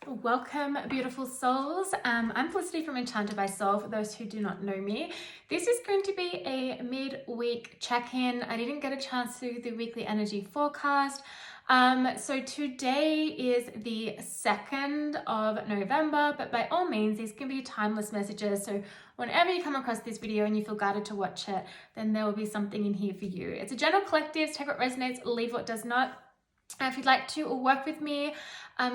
Welcome, beautiful souls. I'm Felicity from Enchanted by Soul, for those who do not know me. This is going to be a mid-week check-in. I didn't get a chance to do the weekly energy forecast. So today is the 2nd of November, but by all means, these can be timeless messages. So whenever you come across this video and you feel guided to watch it, then there will be something in here for you. It's a general collective, take what resonates, leave what does not. If you'd like to work with me,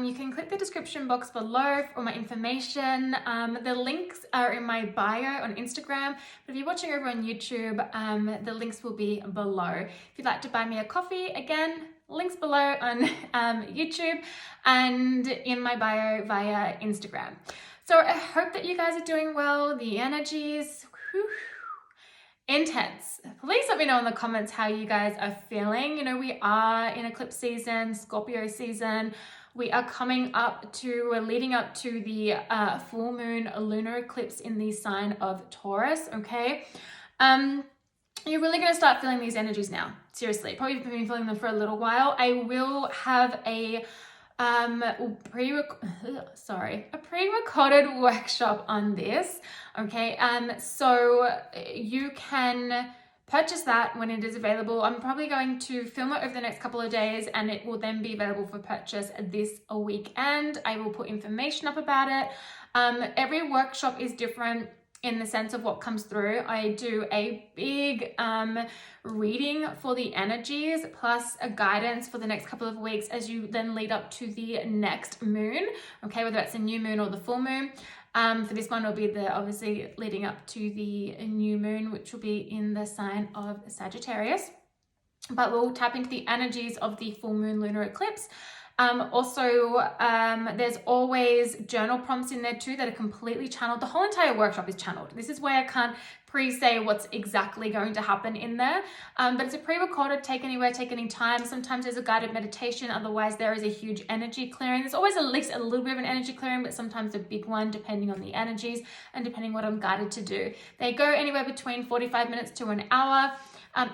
you can click the description box below for my information. The links are in my bio on Instagram, but if you're watching over on YouTube, the links will be below. If you'd like to buy me a coffee, again, links below on YouTube and in my bio via Instagram. So I hope that you guys are doing well. The energies, intense. Please let me know in the comments how you guys are feeling. You know, we are in eclipse season, Scorpio season. We are we're leading up to the full moon lunar eclipse in the sign of Taurus, okay? You're really going to start feeling these energies now. Seriously, probably been feeling them for a little while. I will have a pre-recorded workshop on this, okay? So you can purchase that when it is available. I'm probably going to film it over the next couple of days and it will then be available for purchase this weekend. I will put information up about it. Every workshop is different in the sense of what comes through. I do a big reading for the energies plus a guidance for the next couple of weeks as you then lead up to the next moon, okay, whether it's a new moon or the full moon. For this one, will be obviously leading up to the new moon, which will be in the sign of Sagittarius. But we'll tap into the energies of the full moon lunar eclipse. There's always journal prompts in there too that are completely channeled. The whole entire workshop is channeled. This is where I can't pre-say what's exactly going to happen in there. But it's a pre-recorded, take anywhere, take any time. Sometimes there's a guided meditation. Otherwise, there is a huge energy clearing. There's always at least a little bit of an energy clearing, but sometimes a big one, depending on the energies and depending what I'm guided to do. They go anywhere between 45 minutes to an hour.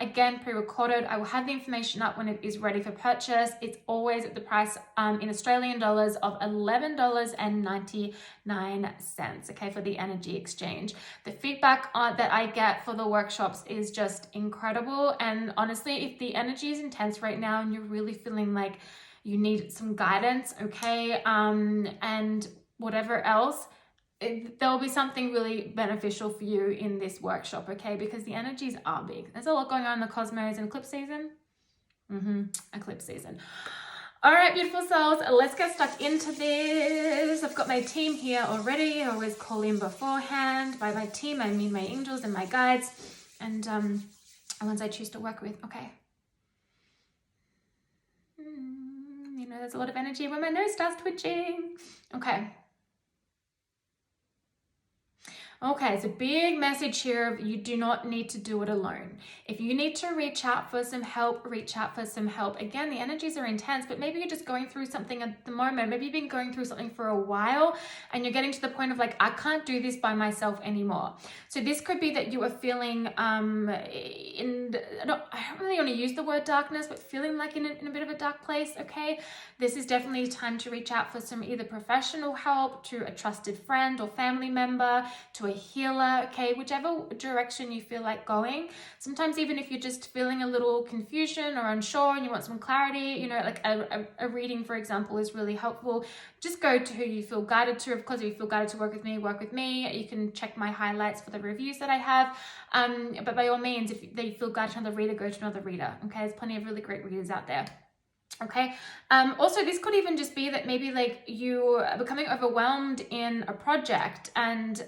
Again, pre-recorded. I will have the information up when it is ready for purchase. It's always at the price in Australian dollars of $11.99, okay, for the energy exchange. The feedback that I get for the workshops is just incredible. And honestly, if the energy is intense right now and you're really feeling like you need some guidance, okay, and whatever else, there'll be something really beneficial for you in this workshop, okay? Because the energies are big. There's a lot going on in the cosmos in eclipse season. Eclipse season. All right, beautiful souls, let's get stuck into this. I've got my team here already. I always call in beforehand. By my team, I mean my angels and my guides and ones I choose to work with, okay? You know, there's a lot of energy when my nose starts twitching. Okay. Okay, it's a big message here of you do not need to do it alone. If you need to reach out for some help, reach out for some help. Again, the energies are intense, but maybe you're just going through something at the moment. Maybe you've been going through something for a while and you're getting to the point of like, I can't do this by myself anymore. So this could be that you are feeling I don't really want to use the word darkness, but feeling like in a bit of a dark place, okay? This is definitely time to reach out for some either professional help, to a trusted friend or family member, to a healer, okay, whichever direction you feel like going. Sometimes even if you're just feeling a little confusion or unsure and you want some clarity, you know, like a reading, for example, is really helpful. Just go to who you feel guided to. Of course, if you feel guided to work with me, work with me. You can check my highlights for the reviews that I have. But by all means, if they feel guided to another reader, go to another reader, okay? There's plenty of really great readers out there. Okay. Also, this could even just be that maybe like you are becoming overwhelmed in a project and,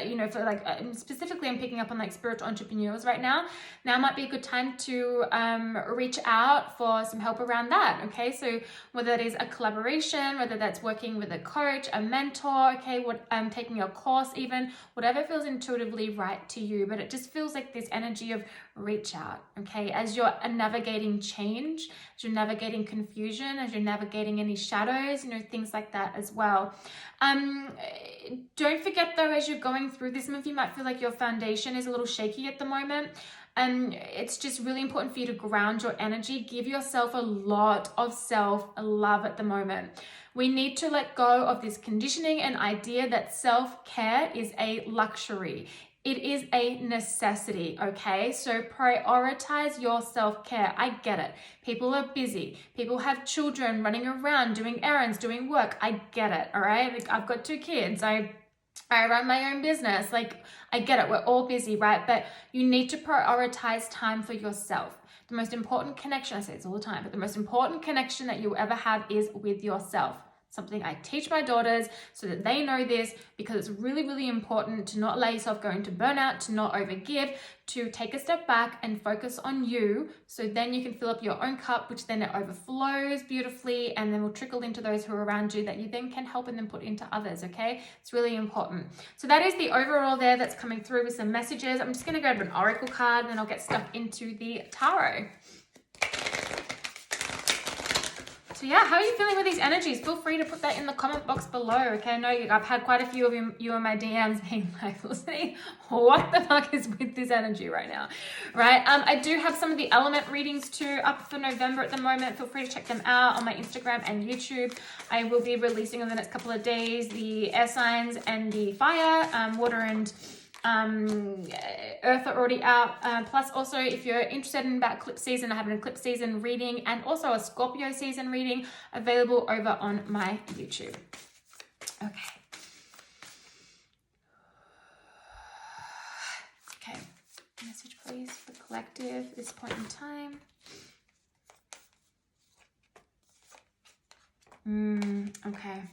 you know, for like specifically I'm picking up on like spiritual entrepreneurs right now. Now might be a good time to reach out for some help around that. Okay. So whether that is a collaboration, whether that's working with a coach, a mentor, okay, taking a course, even whatever feels intuitively right to you. But it just feels like this energy of reach out, okay, as you're navigating change, as you're navigating confusion, as you're navigating any shadows, you know, things like that as well. Don't forget though, as you're going through this, some of you might feel like your foundation is a little shaky at the moment. It's just really important for you to ground your energy. Give yourself a lot of self-love at the moment. We need to let go of this conditioning and idea that self-care is a luxury. It is a necessity, okay? So prioritize your self-care. I get it. People are busy. People have children running around, doing errands, doing work. I get it, all right? Like, I've got 2 kids. I run my own business. Like, I get it. We're all busy, right? But you need to prioritize time for yourself. The most important connection, I say this all the time, but the most important connection that you'll ever have is with yourself. Something I teach my daughters so that they know this, because it's really, really important to not allow yourself go into burnout, to not overgive, to take a step back and focus on you, so then you can fill up your own cup, which then it overflows beautifully and then will trickle into those who are around you that you then can help and then put into others, okay? It's really important. So that is the overall there that's coming through with some messages. I'm just going to grab an oracle card and then I'll get stuck into the tarot. So yeah, how are you feeling with these energies? Feel free to put that in the comment box below, okay? I know I've had quite a few of you in my DMs being like, Felicity, what the fuck is with this energy right now, right? I do have some of the element readings too up for November at the moment. Feel free to check them out on my Instagram and YouTube. I will be releasing in the next couple of days the air signs and the fire, water and earth are already out. Plus also, if you're interested in about eclipse season, I have an eclipse season reading and also a Scorpio season reading available over on my YouTube. Okay. Okay. Message please for the collective at this point in time. Okay.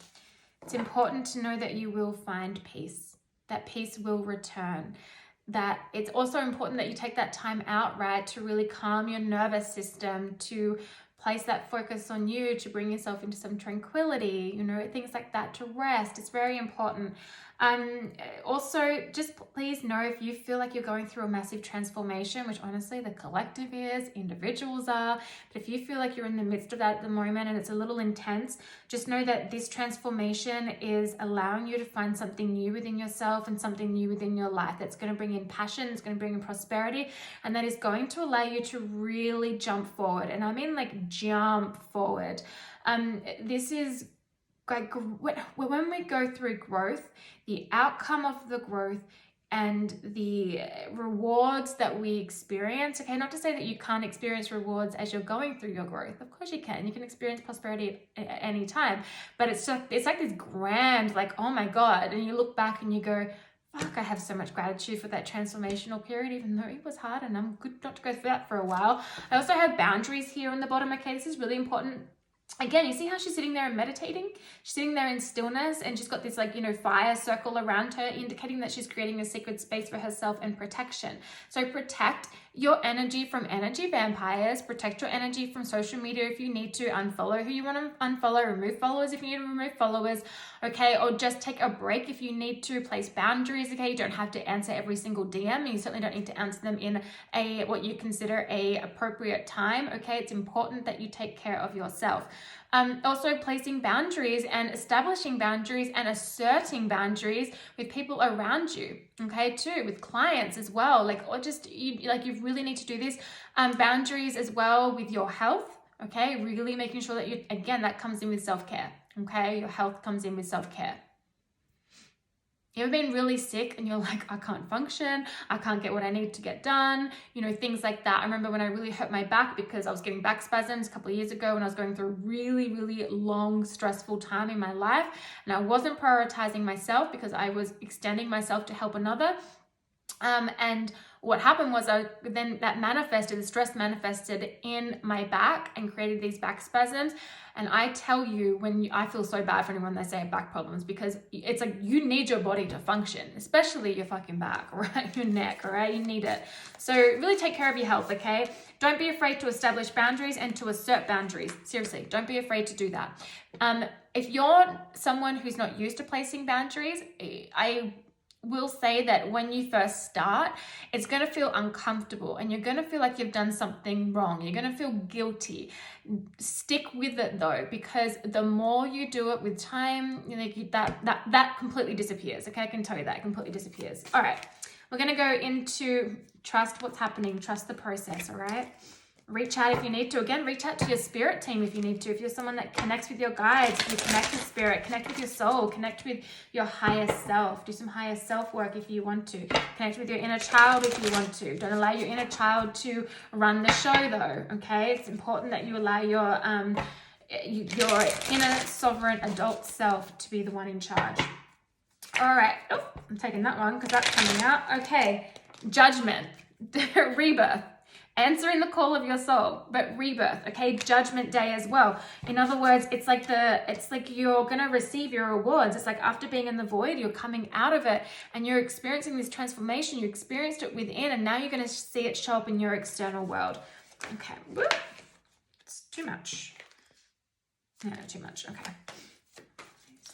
It's important to know that you will find peace. That peace will return. That it's also important that you take that time out, right, to really calm your nervous system, to place that focus on you, to bring yourself into some tranquility, you know, things like that, to rest. It's very important. Also, just please know if you feel like you're going through a massive transformation, which honestly the collective is, individuals are, but if you feel like you're in the midst of that at the moment and it's a little intense, just know that this transformation is allowing you to find something new within yourself and something new within your life that's going to bring in passion, it's going to bring in prosperity, and that is going to allow you to really jump forward. And I mean like jump forward. This is like when we go through growth, the outcome of the growth and the rewards that we experience, okay, not to say that you can't experience rewards as you're going through your growth. Of course you can experience prosperity at any time, but it's like this grand, like, oh my God, and you look back and you go, fuck, I have so much gratitude for that transformational period, even though it was hard and I'm good not to go through that for a while. I also have boundaries here on the bottom, okay, this is really important. Again, you see how she's sitting there and meditating? She's sitting there in stillness and she's got this like, you know, fire circle around her, indicating that she's creating a sacred space for herself and protection. So protect your energy from energy vampires, protect your energy from social media if you need to, unfollow who you want to unfollow, remove followers if you need to remove followers, okay, or just take a break if you need to, place boundaries, okay, you don't have to answer every single DM, and you certainly don't need to answer them in what you consider a appropriate time, okay, it's important that you take care of yourself. Also placing boundaries and establishing boundaries and asserting boundaries with people around you, okay, too, with clients as well, like, or just you really need to do this. Boundaries as well with your health, okay, really making sure that you, again, that comes in with self-care, okay, your health comes in with self-care. You ever been really sick and you're like, I can't function, I can't get what I need to get done, you know, things like that. I remember when I really hurt my back because I was getting back spasms a couple of years ago when I was going through a really, really long, stressful time in my life, and I wasn't prioritizing myself because I was extending myself to help another. And what happened was then that manifested, the stress manifested in my back and created these back spasms. And I tell you, I feel so bad for anyone that say back problems, because it's like you need your body to function, especially your fucking back, right? Your neck, all right? You need it. So really take care of your health, okay? Don't be afraid to establish boundaries and to assert boundaries. Seriously, don't be afraid to do that. If you're someone who's not used to placing boundaries, I will say that when you first start, it's going to feel uncomfortable and you're going to feel like you've done something wrong. You're going to feel guilty. Stick with it though, because the more you do it with time, you know, that completely disappears. Okay, I can tell you that it completely disappears. All right, We're going to go into trust what's happening, trust the process, all right? Reach out if you need to. Again, reach out to your spirit team if you need to. If you're someone that connects with your guides, you connect with spirit, connect with your soul, connect with your higher self. Do some higher self work if you want to. Connect with your inner child if you want to. Don't allow your inner child to run the show though, okay? It's important that you allow your inner sovereign adult self to be the one in charge. All right. Oh, I'm taking that one because that's coming out. Okay. Judgment. Rebirth. Answering the call of your soul, but rebirth, okay? Judgment day as well. In other words, it's like you're gonna receive your rewards. It's like after being in the void, you're coming out of it and you're experiencing this transformation. You experienced it within and now you're gonna see it show up in your external world. Okay, it's too much. No, too much, okay.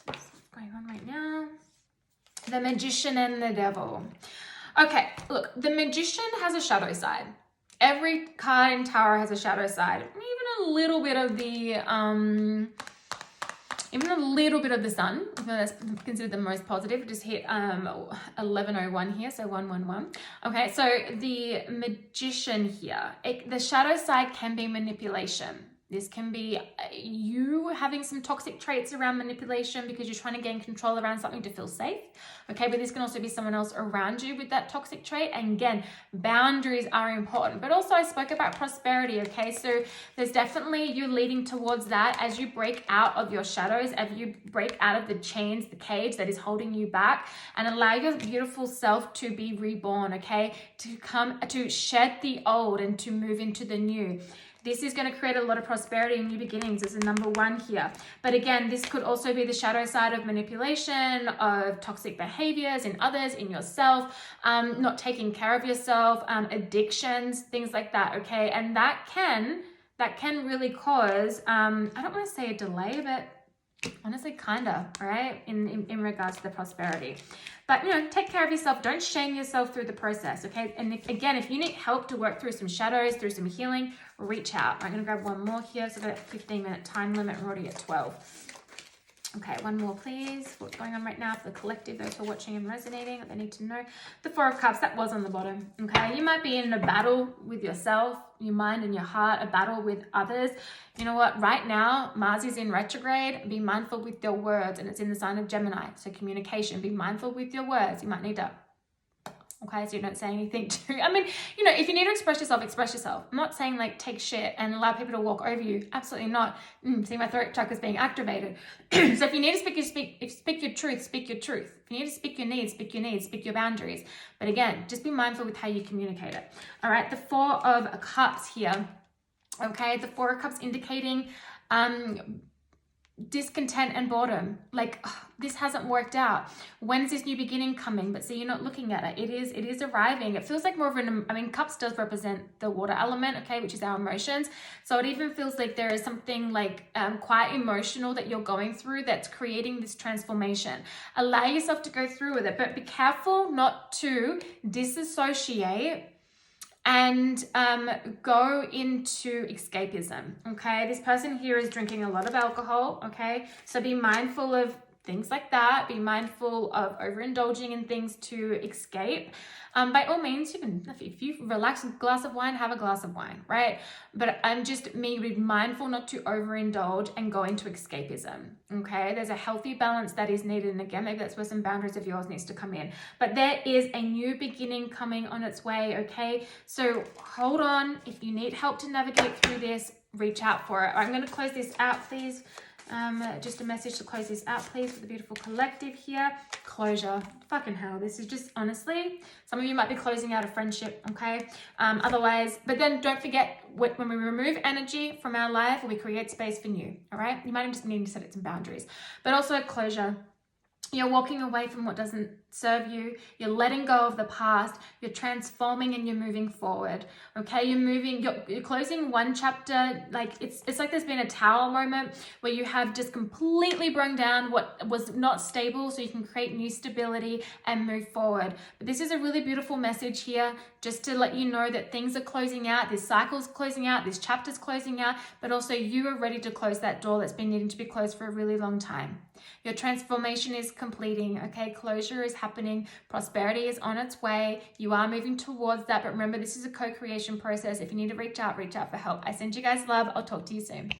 What's going on right now? The Magician and the Devil. Okay, look, the Magician has a shadow side. Every card in Tarot has a shadow side. Even a little bit of the sun, even though that's considered the most positive. Just hit 1101 here, so 111. Okay, so the Magician here, the shadow side can be manipulation. This can be you having some toxic traits around manipulation because you're trying to gain control around something to feel safe. Okay, but this can also be someone else around you with that toxic trait. And again, boundaries are important. But also I spoke about prosperity, okay? So there's definitely you leading towards that as you break out of your shadows, as you break out of the chains, the cage that is holding you back, and allow your beautiful self to be reborn, okay? To shed the old and to move into the new. This is going to create a lot of prosperity and new beginnings as a number one here. But again, this could also be the shadow side of manipulation, of toxic behaviors in others, in yourself, not taking care of yourself, addictions, things like that, okay? And that can really cause, I don't want to say a delay, but honestly, kinda, right? In regards to the prosperity. But, take care of yourself. Don't shame yourself through the process, okay? And if you need help to work through some shadows, through some healing, reach out. I'm going to grab one more here. So I've got a 15-minute time limit. We're already at 12. Okay, one more, please. What's going on right now for the collective, those who are watching and resonating, what they need to know. The Four of Cups, that was on the bottom, okay? You might be in a battle with yourself, your mind and your heart, a battle with others. You know what? Right now, Mars is in retrograde. Be mindful with your words, and it's in the sign of Gemini. So communication, be mindful with your words. You might need to, okay, so you don't say anything to, if you need to express yourself, express yourself. I'm not saying like take shit and allow people to walk over you. Absolutely not. See, my throat chakra's being activated. So if you need to speak your truth, speak your truth. If you need to speak your needs, speak your needs, speak your boundaries. But again, just be mindful with how you communicate it. All right, the Four of Cups here. Okay, the Four of Cups indicating discontent and boredom. Like, this hasn't worked out. When is this new beginning coming? But see, you're not looking at it. It is arriving. It feels like more of cups does represent the water element, okay, which is our emotions. So it even feels like there is something like quite emotional that you're going through that's creating this transformation. Allow yourself to go through with it, but be careful not to disassociate and go into escapism, okay? This person here is drinking a lot of alcohol, okay? So be mindful of things like that. Be mindful of overindulging in things to escape. By all means, you can, if you relax a glass of wine, have a glass of wine, right? But be mindful not to overindulge and go into escapism, okay? There's a healthy balance that is needed. And again, maybe that's where some boundaries of yours needs to come in. But there is a new beginning coming on its way, okay? So hold on. If you need help to navigate through this, reach out for it. I'm going to close this out, please. Just a message to close this out, please, for the beautiful collective here. Closure. Fucking hell. This is just, honestly, some of you might be closing out a friendship, okay? Otherwise, but then don't forget, when we remove energy from our life, we create space for new, all right? You might just need to set some boundaries. But also closure. You're walking away from what doesn't serve you. You're letting go of the past. You're transforming and you're moving forward. Okay, you're closing one chapter. Like it's like there's been a tower moment where you have just completely brung down what was not stable, so you can create new stability and move forward. But this is a really beautiful message here, just to let you know that things are closing out. This cycle's closing out. This chapter's closing out. But also you are ready to close that door that's been needing to be closed for a really long time. Your transformation is completing. Okay, closure is happening. Prosperity is on its way. You are moving towards that. But remember, this is a co-creation process. If you need to reach out for help. I send you guys love. I'll talk to you soon.